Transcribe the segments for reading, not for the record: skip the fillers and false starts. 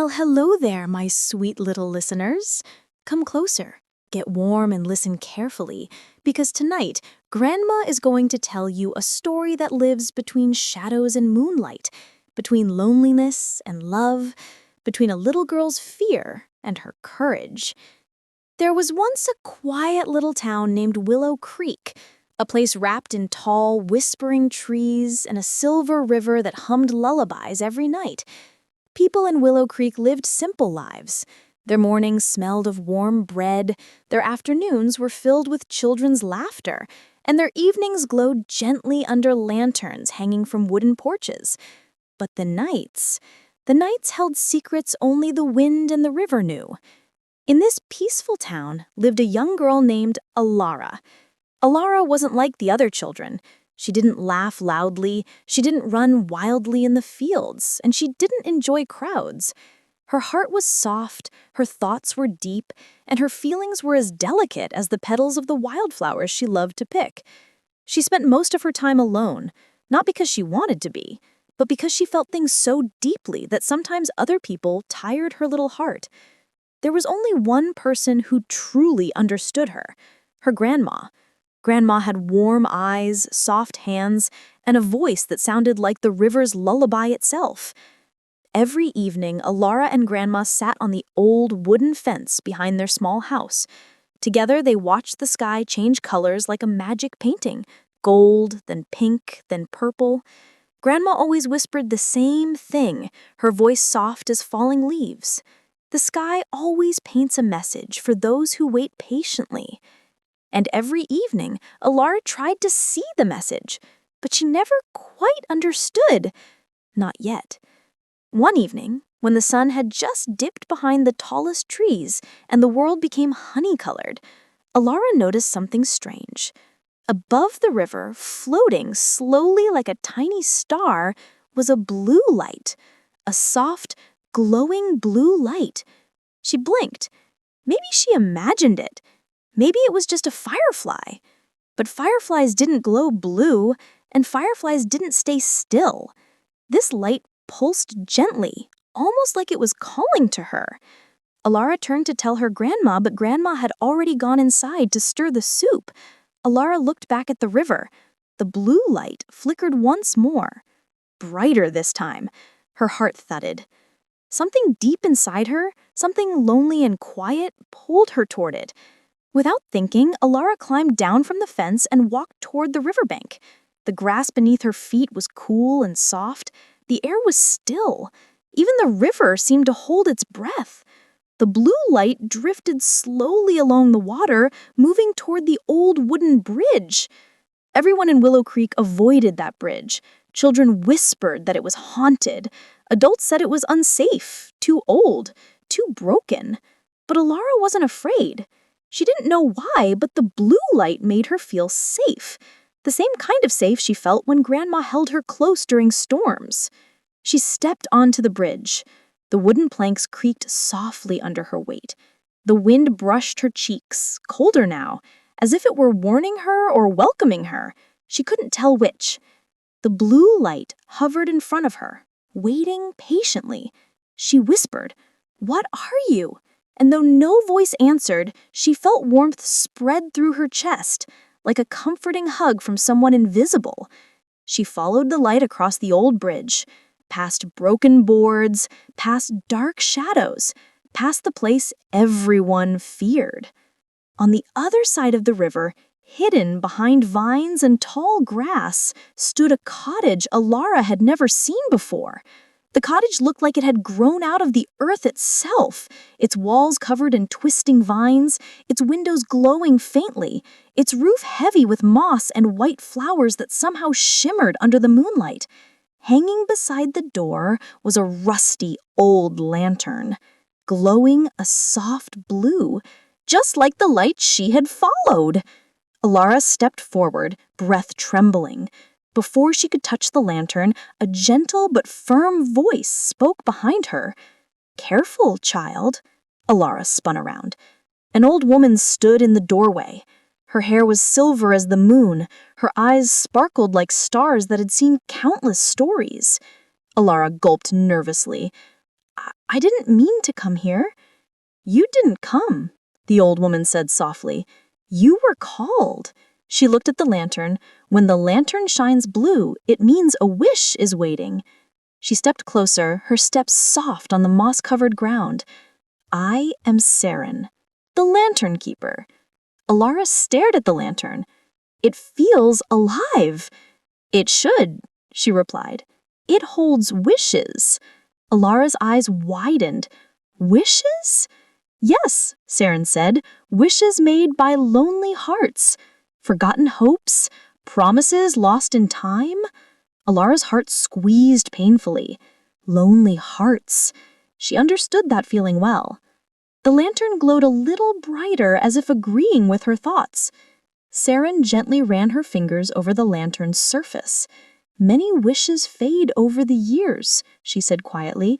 Well, hello there, my sweet little listeners. Come closer, get warm, and listen carefully, because tonight, Grandma is going to tell you a story that lives between shadows and moonlight, between loneliness and love, between a little girl's fear and her courage. There was once a quiet little town named Willow Creek, a place wrapped in tall, whispering trees and a silver river that hummed lullabies every night. People in Willow Creek lived simple lives. Their mornings smelled of warm bread, their afternoons were filled with children's laughter, and their evenings glowed gently under lanterns hanging from wooden porches. But the nights held secrets only the wind and the river knew. In this peaceful town lived a young girl named Elara. Elara wasn't like the other children. She didn't laugh loudly, she didn't run wildly in the fields, and she didn't enjoy crowds. Her heart was soft, her thoughts were deep, and her feelings were as delicate as the petals of the wildflowers she loved to pick. She spent most of her time alone, not because she wanted to be, but because she felt things so deeply that sometimes other people tired her little heart. There was only one person who truly understood her, her grandma. Grandma had warm eyes, soft hands, and a voice that sounded like the river's lullaby itself. Every evening, Elara and Grandma sat on the old wooden fence behind their small house. Together, they watched the sky change colors like a magic painting, gold, then pink, then purple. Grandma always whispered the same thing, her voice soft as falling leaves. The sky always paints a message for those who wait patiently. And every evening, Elara tried to see the message, but she never quite understood. Not yet. One evening, when the sun had just dipped behind the tallest trees and the world became honey-colored, Elara noticed something strange. Above the river, floating slowly like a tiny star, was a blue light, a soft, glowing blue light. She blinked. Maybe she imagined it. Maybe it was just a firefly. But fireflies didn't glow blue, and fireflies didn't stay still. This light pulsed gently, almost like it was calling to her. Elara turned to tell her grandma, but Grandma had already gone inside to stir the soup. Elara looked back at the river. The blue light flickered once more. Brighter this time. Her heart thudded. Something deep inside her, something lonely and quiet, pulled her toward it. Without thinking, Elara climbed down from the fence and walked toward the riverbank. The grass beneath her feet was cool and soft. The air was still. Even the river seemed to hold its breath. The blue light drifted slowly along the water, moving toward the old wooden bridge. Everyone in Willow Creek avoided that bridge. Children whispered that it was haunted. Adults said it was unsafe, too old, too broken. But Elara wasn't afraid. She didn't know why, but the blue light made her feel safe. The same kind of safe she felt when Grandma held her close during storms. She stepped onto the bridge. The wooden planks creaked softly under her weight. The wind brushed her cheeks, colder now, as if it were warning her or welcoming her. She couldn't tell which. The blue light hovered in front of her, waiting patiently. She whispered, "What are you?" And though no voice answered, she felt warmth spread through her chest, like a comforting hug from someone invisible. She followed the light across the old bridge, past broken boards, past dark shadows, past the place everyone feared. On the other side of the river, hidden behind vines and tall grass, stood a cottage Elara had never seen before. The cottage looked like it had grown out of the earth itself, its walls covered in twisting vines, its windows glowing faintly, its roof heavy with moss and white flowers that somehow shimmered under the moonlight. Hanging beside the door was a rusty old lantern, glowing a soft blue, just like the light she had followed. Elara stepped forward, breath trembling. Before she could touch the lantern, a gentle but firm voice spoke behind her. "Careful, child." Elara spun around. An old woman stood in the doorway. Her hair was silver as the moon. Her eyes sparkled like stars that had seen countless stories. Elara gulped nervously. I didn't mean to come here." "You didn't come," the old woman said softly. "You were called." She looked at the lantern. "When the lantern shines blue, it means a wish is waiting." She stepped closer, her steps soft on the moss-covered ground. "I am Seren, the lantern keeper." Elara stared at the lantern. "It feels alive." "It should," she replied. "It holds wishes." Elara's eyes widened. "Wishes?" "Yes," Seren said, "wishes made by lonely hearts. Forgotten hopes, promises lost in time." Elara's heart squeezed painfully. Lonely hearts. She understood that feeling well. The lantern glowed a little brighter, as if agreeing with her thoughts. Seren gently ran her fingers over the lantern's surface. "Many wishes fade over the years," she said quietly,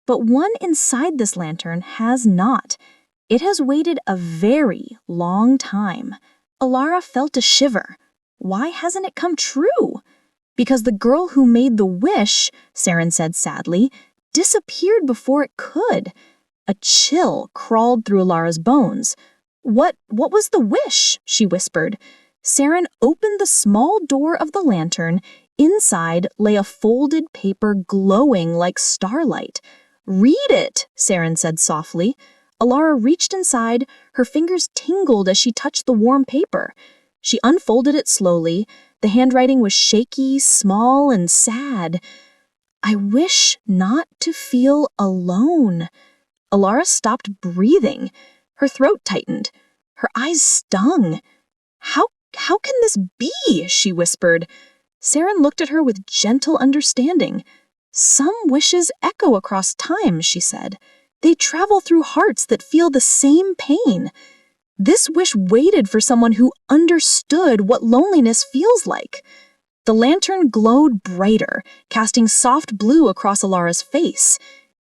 "but one inside this lantern has not. It has waited a very long time." Elara felt a shiver. Why hasn't it come true? "Because the girl who made the wish," Seren said sadly, "disappeared before it could." A chill crawled through Elara's bones. What was the wish?" she whispered. Seren opened the small door of the lantern. Inside lay a folded paper glowing like starlight. "Read it," Seren said softly. Elara reached inside. Her fingers tingled as she touched the warm paper. She unfolded it slowly. The handwriting was shaky, small, and sad. "I wish not to feel alone." Elara stopped breathing. Her throat tightened. Her eyes stung. How can this be?" she whispered. Seren looked at her with gentle understanding. "Some wishes echo across time," she said. "They travel through hearts that feel the same pain. This wish waited for someone who understood what loneliness feels like." The lantern glowed brighter, casting soft blue across Elara's face.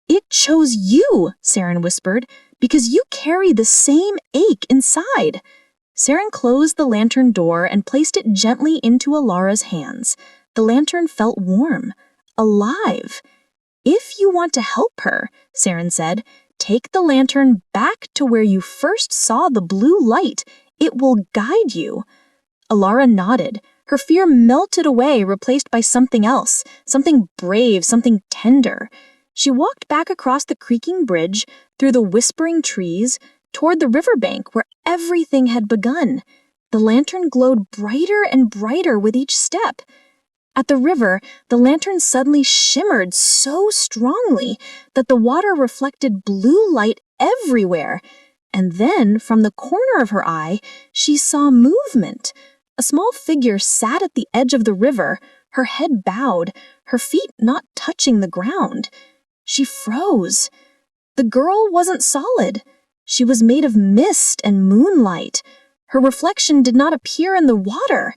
"It chose you," Seren whispered, "because you carry the same ache inside." Seren closed the lantern door and placed it gently into Elara's hands. The lantern felt warm, alive. "If you want to help her," Seren said, "take the lantern back to where you first saw the blue light. It will guide you." Elara nodded. Her fear melted away, replaced by something else, something brave, something tender. She walked back across the creaking bridge, through the whispering trees, toward the riverbank where everything had begun. The lantern glowed brighter and brighter with each step. At the river, the lantern suddenly shimmered so strongly that the water reflected blue light everywhere. And then, from the corner of her eye, she saw movement. A small figure sat at the edge of the river, her head bowed, her feet not touching the ground. She froze. The girl wasn't solid. She was made of mist and moonlight. Her reflection did not appear in the water.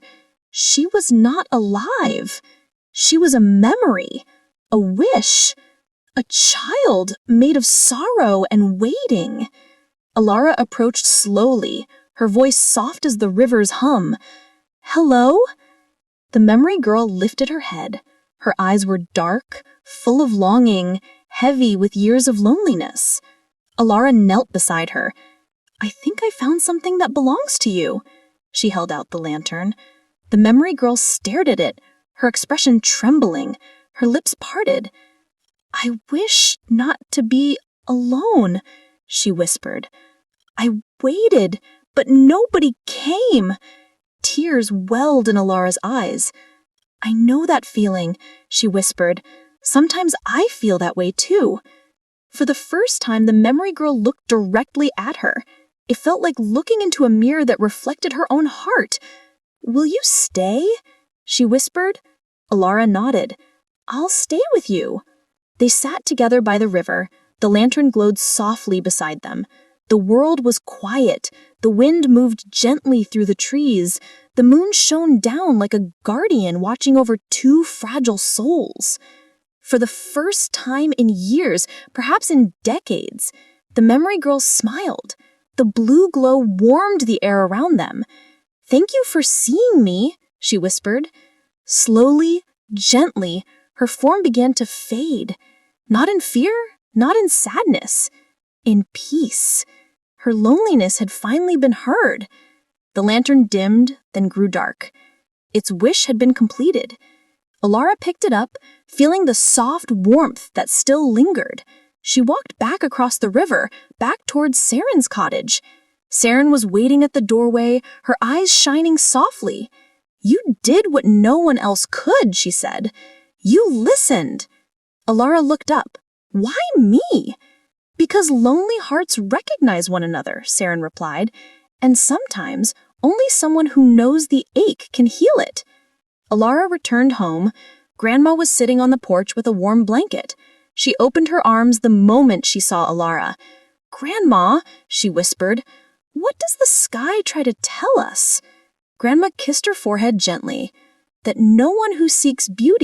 She was not alive. She was a memory, a wish, a child made of sorrow and waiting. Elara approached slowly, her voice soft as the river's hum. "Hello?" The memory girl lifted her head. Her eyes were dark, full of longing, heavy with years of loneliness. Elara knelt beside her. "I think I found something that belongs to you." She held out the lantern. The memory girl stared at it, her expression trembling, her lips parted. "I wish not to be alone," she whispered. "I waited, but nobody came." Tears welled in Elara's eyes. "I know that feeling," she whispered. "Sometimes I feel that way too." For the first time, the memory girl looked directly at her. It felt like looking into a mirror that reflected her own heart. "Will you stay?" she whispered. Elara nodded. "I'll stay with you." They sat together by the river. The lantern glowed softly beside them. The world was quiet. The wind moved gently through the trees. The moon shone down like a guardian watching over two fragile souls. For the first time in years, perhaps in decades, the memory girl smiled. The blue glow warmed the air around them. "Thank you for seeing me," she whispered. Slowly, gently, her form began to fade. Not in fear, not in sadness, in peace. Her loneliness had finally been heard. The lantern dimmed, then grew dark. Its wish had been completed. Elara picked it up, feeling the soft warmth that still lingered. She walked back across the river, back towards Seren's cottage. Seren was waiting at the doorway, her eyes shining softly. "You did what no one else could," she said. "You listened." Elara looked up. "Why me?" "Because lonely hearts recognize one another," Seren replied, "and sometimes only someone who knows the ache can heal it." Elara returned home. Grandma was sitting on the porch with a warm blanket. She opened her arms the moment she saw Elara. "Grandma," she whispered, "what does the sky try to tell us?" Grandma kissed her forehead gently. "That no one who seeks beauty